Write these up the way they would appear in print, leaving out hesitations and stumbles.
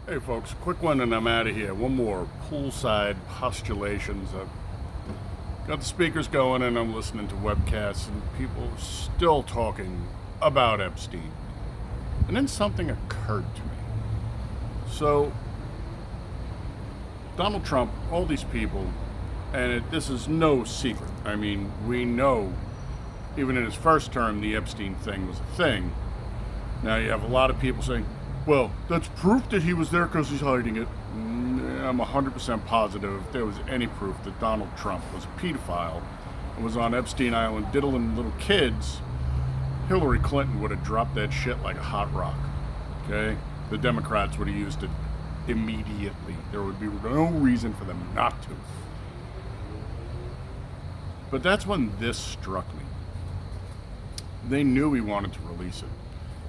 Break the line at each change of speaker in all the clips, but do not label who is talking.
Hey folks, quick one and I'm out of here. One more Poolside Postulations. I've got the speakers going and I'm listening to webcasts and people still talking about Epstein. And then something occurred to me. So, Donald Trump, all these people, and this is no secret. I mean, we know, even in his first term, the Epstein thing was a thing. Now you have a lot of people saying, well, that's proof that he was there because he's hiding it. I'm 100% positive if there was any proof that Donald Trump was a pedophile and was on Epstein Island diddling little kids, Hillary Clinton would have dropped that shit like a hot rock. Okay? The Democrats would have used it immediately. There would be no reason for them not to. But that's when this struck me. They knew he wanted to release it.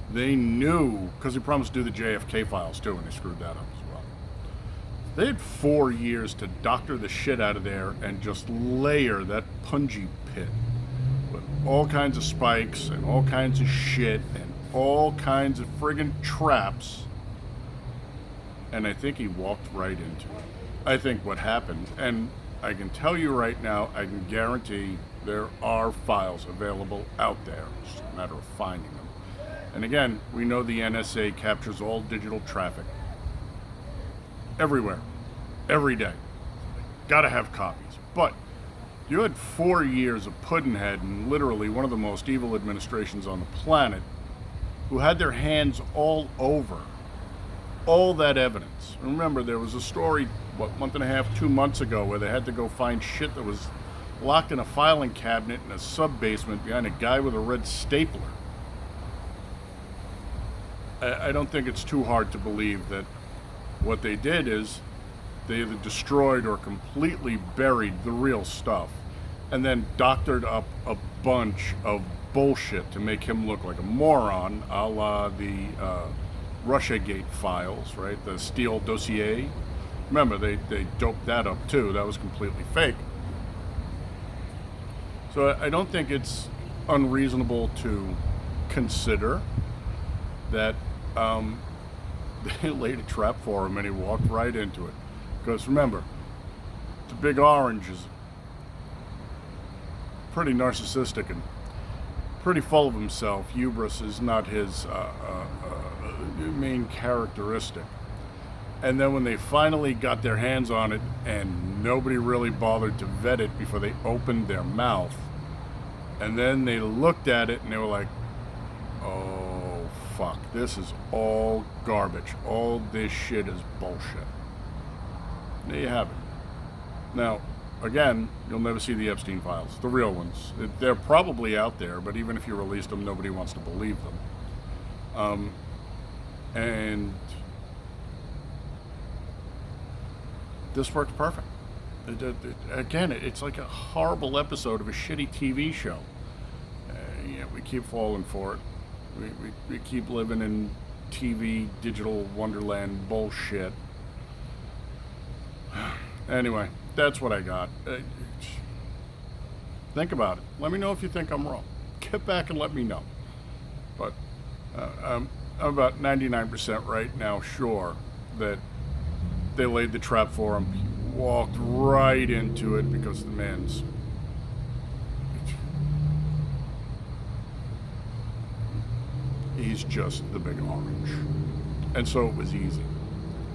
They knew, because he promised to do the JFK files too, and they screwed that up as well. They had 4 years to doctor the shit out of there and just layer that punji pit with all kinds of spikes and all kinds of shit and all kinds of friggin' traps. And I think he walked right into it. I think what happened, and I can tell you right now, I can guarantee there are files available out there. It's just a matter of finding them. And again, we know the NSA captures all digital traffic. Everywhere. Every day. Gotta have copies. But you had 4 years of Puddinhead and literally one of the most evil administrations on the planet who had their hands all over all that evidence. Remember, there was a story, month and a half, 2 months ago, where they had to go find shit that was locked in a filing cabinet in a sub-basement behind a guy with a red stapler. I don't think it's too hard to believe that what they did is they either destroyed or completely buried the real stuff and then doctored up a bunch of bullshit to make him look like a moron, a la the Russiagate files, right? The Steele Dossier. Remember, they doped that up too. That was completely fake. So I don't think it's unreasonable to consider that they laid a trap for him and he walked right into it. Because remember, the Big Orange is pretty narcissistic and pretty full of himself. Hubris is not his main characteristic. And then when they finally got their hands on it and nobody really bothered to vet it before they opened their mouth, and then they looked at it and they were like, oh, fuck, this is all garbage. All this shit is bullshit. There you have it. Now, again, you'll never see the Epstein files, the real ones. They're probably out there, but even if you released them, nobody wants to believe them. And this works perfect. Again, it's like a horrible episode of a shitty TV show. Yeah, we keep falling for it. We keep living in TV, digital wonderland bullshit. Anyway, that's what I got. Think about it. Let me know if you think I'm wrong. Get back and let me know. But I'm about 99% right now sure that they laid the trap for him. He walked right into it because the man's... he's just the Big Orange. And so it was easy.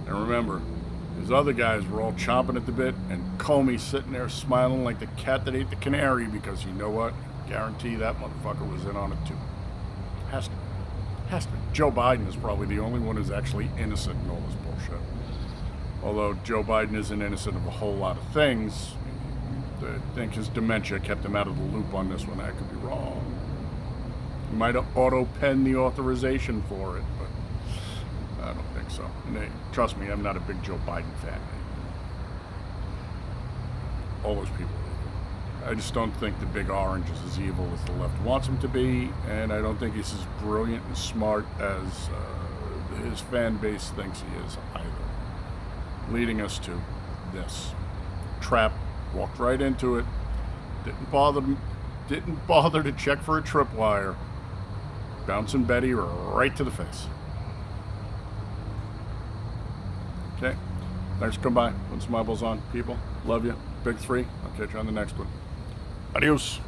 And remember, his other guys were all chomping at the bit, and Comey's sitting there smiling like the cat that ate the canary because you know what? Guarantee that motherfucker was in on it too. Has to. Has to. Joe Biden is probably the only one who's actually innocent in all this bullshit. Although Joe Biden isn't innocent of a whole lot of things, I think his dementia kept him out of the loop on this one. I could be wrong. He might have auto-penned the authorization for it, but I don't think so. And trust me, I'm not a big Joe Biden fan. All those people are evil. I just don't think the Big Orange is as evil as the left wants him to be, and I don't think he's as brilliant and smart as his fan base thinks he is either. Leading us to this. Trap, walked right into it, didn't bother to check for a tripwire. Bouncing Betty right to the face. Okay? Thanks for coming by. Putting some eyeballs on, people. Love you. Big three. I'll catch you on the next one. Adios.